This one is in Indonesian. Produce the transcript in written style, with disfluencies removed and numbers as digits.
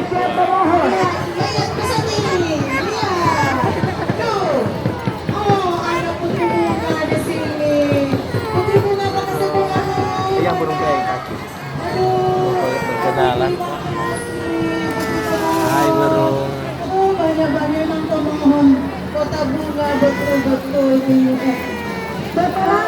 siap memohon. Ya, lihat ke satu ini. Lihat. Tuh. Oh, ada putri bunga di sini. Putri bunga makasih bunga. Yang burung kayak kaki. Aduh. Berkenalan. Hai burung. Oh, banyak-banyak yang pemohon. Kota bunga betul-betul di Setelah